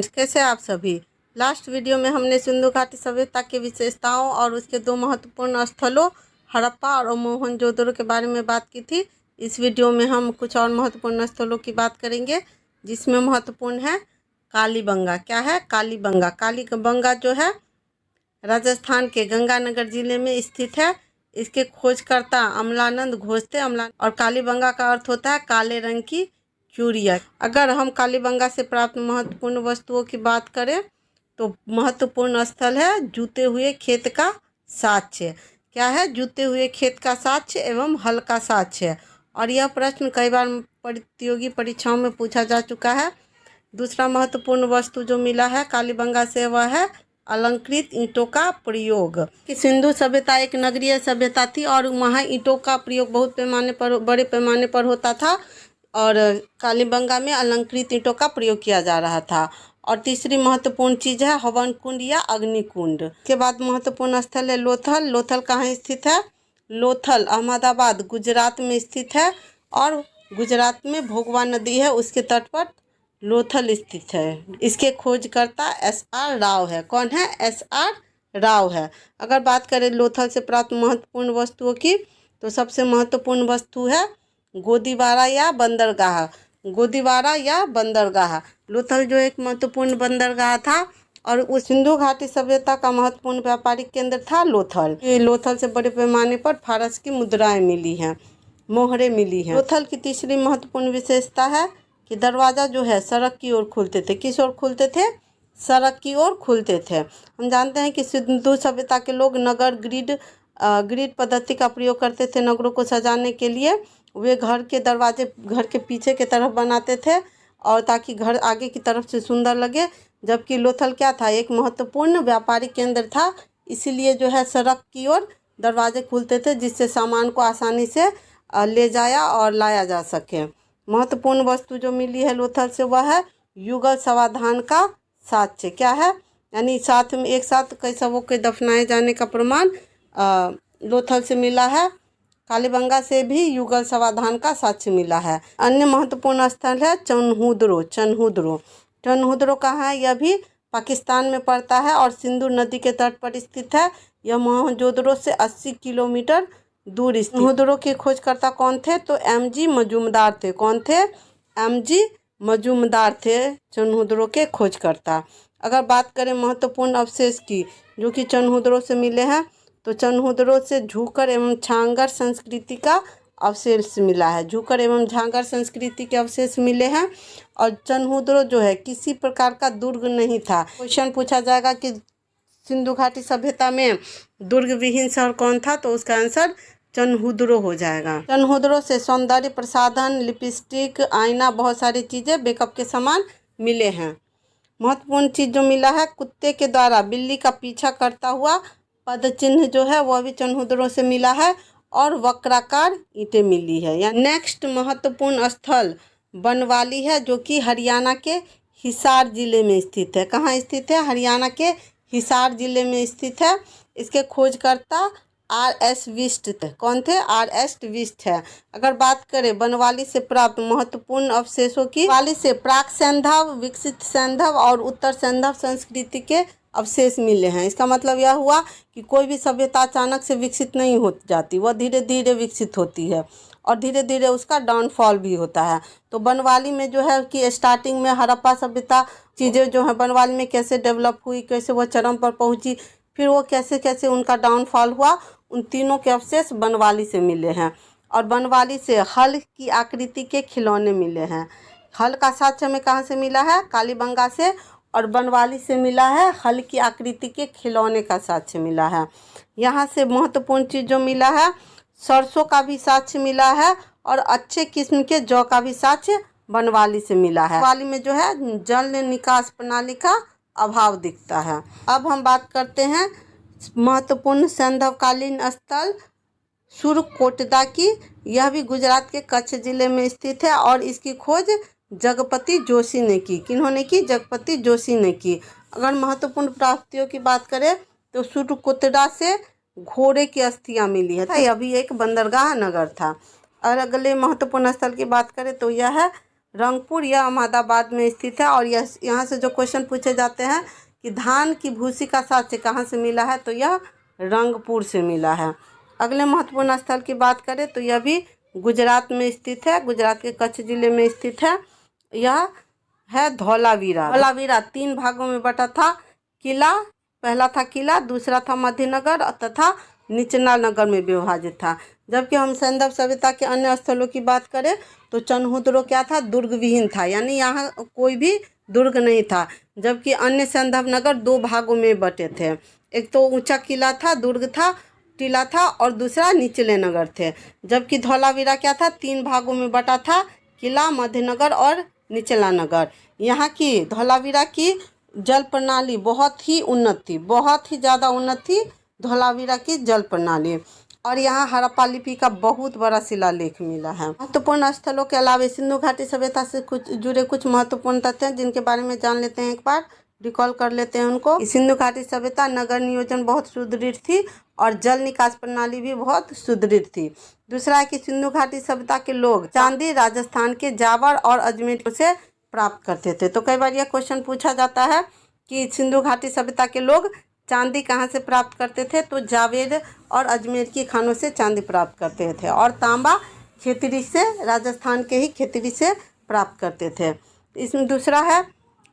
कैसे आप सभी। लास्ट वीडियो में हमने सिंधु घाटी सभ्यता की विशेषताओं और उसके दो महत्वपूर्ण स्थलों हड़प्पा और मोहनजोदड़ो के बारे में बात की थी। इस वीडियो में हम कुछ और महत्वपूर्ण स्थलों की बात करेंगे, जिसमें महत्वपूर्ण है कालीबंगा। क्या है कालीबंगा? कालीबंगा जो है राजस्थान के गंगानगर जिले में स्थित है। इसके खोजकर्ता अमलानंद घोष थे। और कालीबंगा का अर्थ होता है काले रंग की चूड़िया। अगर हम कालीबंगा से प्राप्त महत्वपूर्ण वस्तुओं की बात करें तो महत्वपूर्ण स्थल है जूते हुए खेत का साक्ष्य। क्या है? जूते हुए खेत का साक्ष्य एवं हल का साक्ष्य। और यह प्रश्न कई बार प्रतियोगी परीक्षाओं में पूछा जा चुका है। दूसरा महत्वपूर्ण वस्तु जो मिला है कालीबंगा से वह है अलंकृत ईंटों का प्रयोग। कि सिंधु सभ्यता एक नगरीय सभ्यता थी और वहाँ ईंटों का प्रयोग बहुत पैमाने पर, बड़े पैमाने पर होता था और कालीबंगा में अलंकृत ईंटों का प्रयोग किया जा रहा था। और तीसरी महत्वपूर्ण चीज़ है हवन कुंड या अग्निकुंड। के बाद महत्वपूर्ण स्थल है लोथल। लोथल कहाँ स्थित है? लोथल अहमदाबाद गुजरात में स्थित है और गुजरात में भोगवा नदी है, उसके तट पर लोथल स्थित है। इसके खोजकर्ता SR राव है। कौन है? SR राव है। अगर बात करें लोथल से प्राप्त महत्वपूर्ण वस्तुओं की तो सबसे महत्वपूर्ण वस्तु है गोदीवारा या बंदरगाह। गोदीवारा या बंदरगाह। लोथल जो एक महत्वपूर्ण बंदरगाह था और उस सिंधु घाटी सभ्यता का महत्वपूर्ण व्यापारिक केंद्र था लोथल। लोथल से बड़े पैमाने पर फारस की मुद्राएं मिली हैं, मोहरें मिली हैं। लोथल की तीसरी महत्वपूर्ण विशेषता है कि दरवाज़ा जो है सड़क की ओर खुलते थे। किस ओर खुलते थे? सड़क की ओर खुलते थे। हम जानते हैं कि सिंधु सभ्यता के लोग नगर ग्रिड पद्धति का प्रयोग करते थे नगरों को सजाने के लिए। वे घर के दरवाजे घर के पीछे की तरफ बनाते थे और ताकि घर आगे की तरफ से सुंदर लगे। जबकि लोथल क्या था? एक महत्वपूर्ण व्यापारिक केंद्र था, इसीलिए जो है सड़क की ओर दरवाजे खुलते थे जिससे सामान को आसानी से ले जाया और लाया जा सके। महत्वपूर्ण वस्तु जो मिली है लोथल से वह है युगल समाधान का साक्ष्य। क्या है? यानी साथ में एक साथ कई शवों के दफनाए जाने का प्रमाण लोथल से मिला है। कालीबंगा से भी युगल समाधान का साक्ष्य मिला है। अन्य महत्वपूर्ण स्थल है चनहुद्रो। चनहुद्रो कहाँ है? यह भी पाकिस्तान में पड़ता है और सिंधु नदी के तट पर स्थित है। यह मोहनजोदड़ो से 80 किलोमीटर दूर स्थित। चनहुद्रो के खोजकर्ता कौन थे? तो MG मजूमदार थे। कौन थे? MG मजूमदार थे चनहुद्रो के खोजकर्ता। अगर बात करें महत्वपूर्ण अवशेष की जो कि चनहुद्रो से मिले हैं तो चनहुद्रो से झूकर एवं झांगर संस्कृति का अवशेष मिला है। झूकर एवं झांगर संस्कृति के अवशेष मिले हैं। और चनहुद्रो जो है किसी प्रकार का दुर्ग नहीं था। क्वेश्चन पूछा जाएगा कि सिंधु घाटी सभ्यता में दुर्ग विहीन शहर कौन था, तो उसका आंसर चनहुद्रो हो जाएगा। चनहुद्रो से सौंदर्य प्रसाधन, लिपस्टिक, आईना, बहुत सारी चीज़ें मेकअप के सामान मिले हैं। महत्वपूर्ण चीज़ जो मिला है कुत्ते के द्वारा बिल्ली का पीछा करता हुआ पद चिन्ह जो है वह भी चनहुद्रो से मिला है और वक्राकार ईंटें मिली है। या नेक्स्ट महत्वपूर्ण स्थल बनवाली है जो कि हरियाणा के हिसार जिले में स्थित है। कहाँ स्थित है? हरियाणा के हिसार जिले में स्थित है। इसके खोजकर्ता RS विस्ट थे। कौन थे? RS विस्ट है। अगर बात करें बनवाली से प्राप्त महत्वपूर्ण अवशेषों की, बनवाली से प्राक सैंधव, विकसित सैंधव और उत्तर सैंधव संस्कृति के अवशेष मिले हैं। इसका मतलब यह हुआ कि कोई भी सभ्यता अचानक से विकसित नहीं हो जाती, वह धीरे धीरे विकसित होती है और धीरे धीरे उसका डाउनफॉल भी होता है। तो बनवाली में जो है कि स्टार्टिंग में हड़प्पा सभ्यता चीज़ें जो है बनवाली में कैसे डेवलप हुई, कैसे वह चरम पर पहुंची, फिर वो कैसे कैसे उनका डाउनफॉल हुआ, उन तीनों के अवशेष बनवाली से मिले हैं। और बनवाली से हल की आकृति के खिलौने मिले हैं। हल का साक्ष्य हमें कहाँ से मिला है? कालीबंगा से। और बनवाली से मिला है हल की आकृति के खिलौने का साक्ष्य मिला है। यहाँ से महत्वपूर्ण चीज़ जो मिला है सरसों का भी साक्ष्य मिला है और अच्छे किस्म के जौ का भी साक्ष्य बनवाली से मिला है। बनवाली में जो है जल निकास प्रणाली का अभाव दिखता है। अब हम बात करते हैं महत्वपूर्ण सैंधवकालीन स्थल सुरकोटदा की। यह भी गुजरात के कच्छ जिले में स्थित है और इसकी खोज जगपति जोशी ने की। किन्होंने की? जगपति जोशी ने की। अगर महत्वपूर्ण प्राप्तियों की बात करें तो सुरकोटदा से घोड़े की अस्थियां मिली है। यह भी एक बंदरगाह नगर था। और अगले महत्वपूर्ण स्थल की बात करें तो यह है रंगपुर यह अहमदाबाद में स्थित है। और यह यहाँ से जो क्वेश्चन पूछे जाते हैं कि धान की भूसी का साक्ष्य कहाँ से मिला है, तो यह रंगपुर से मिला है। अगले महत्वपूर्ण स्थल की बात करें तो यह भी गुजरात में स्थित है, गुजरात के कच्छ जिले में स्थित है। यह है धौलावीरा। धौलावीरा 3 भागों में बटा था। किला, पहला था किला, दूसरा था मध्यनगर तथा निचला नगर में विभाजित था। जबकि हम सैंधव सभ्यता के अन्य स्थलों की बात करें तो चनहुद्रो क्या था, दुर्ग विहीन था, यानी यहाँ कोई भी दुर्ग नहीं था। जबकि अन्य सैंधव नगर 2 भागों में बटे थे, एक तो ऊंचा किला था, दुर्ग था, टीला था, और दूसरा निचले नगर थे। जबकि धौलावीरा क्या था, 3 भागों में बटा था, किला, मध्यनगर और निचला नगर। यहाँ की धौलावीरा की जल प्रणाली बहुत ही उन्नत थी, बहुत ही ज़्यादा उन्नत थी धौलावीरा की जल प्रणाली। और यहाँ हड़प्पा लिपि का बहुत बड़ा शिलालेख मिला है। महत्वपूर्ण स्थलों के अलावा सिंधु घाटी सभ्यता से जुड़े कुछ महत्वपूर्ण तथ्य हैं जिनके बारे में जान लेते हैं। एक बार रिकॉल कर लेते हैं उनको। सिंधु घाटी सभ्यता नगर नियोजन बहुत सुदृढ़ थी और जल निकास प्रणाली भी बहुत सुदृढ़ थी। दूसरा है कि सिंधु घाटी सभ्यता के लोग चांदी राजस्थान के जावर और अजमेर से प्राप्त करते थे। तो कई बार यह क्वेश्चन पूछा जाता है कि सिंधु घाटी सभ्यता के लोग चांदी कहाँ से प्राप्त करते थे, तो जावेद और अजमेर की खानों से चांदी प्राप्त करते थे। और तांबा खेतड़ी से, राजस्थान के ही खेतड़ी से प्राप्त करते थे। इसमें दूसरा है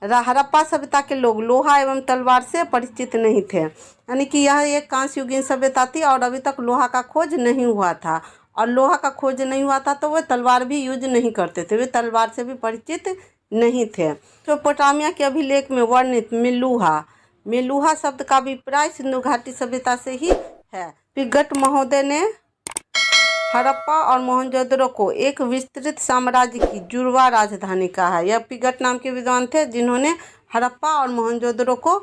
हड़प्पा सभ्यता के लोग लोहा एवं तलवार से परिचित नहीं थे, यानी कि यह एक कांस्य युगीन सभ्यता थी और अभी तक लोहा का खोज नहीं हुआ था। और लोहा का खोज नहीं हुआ था तो वे तलवार भी यूज नहीं करते थे, वे तलवार से भी परिचित नहीं थे। मेसोपोटामिया के अभिलेख में वर्णित मेलुहा शब्द का अभिप्राय सिंधु घाटी सभ्यता से ही है। पिगट महोदय ने हड़प्पा और मोहनजोदड़ो को एक विस्तृत साम्राज्य की जुड़वा राजधानी कहा है। यह पिगट नाम के विद्वान थे जिन्होंने हड़प्पा और मोहनजोदड़ो को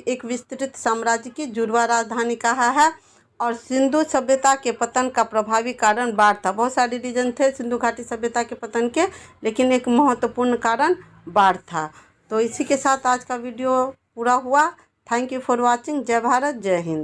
एक विस्तृत साम्राज्य की जुड़वा राजधानी कहा है। और सिंधु सभ्यता के पतन का प्रभावी कारण बाढ़ था। बहुत सारे रीजन थे सिंधु घाटी सभ्यता के पतन के, लेकिन एक महत्वपूर्ण कारण बाढ़ था। तो इसी के साथ आज का वीडियो पूरा हुआ। Thank you for watching. जय भारत, जय हिंद।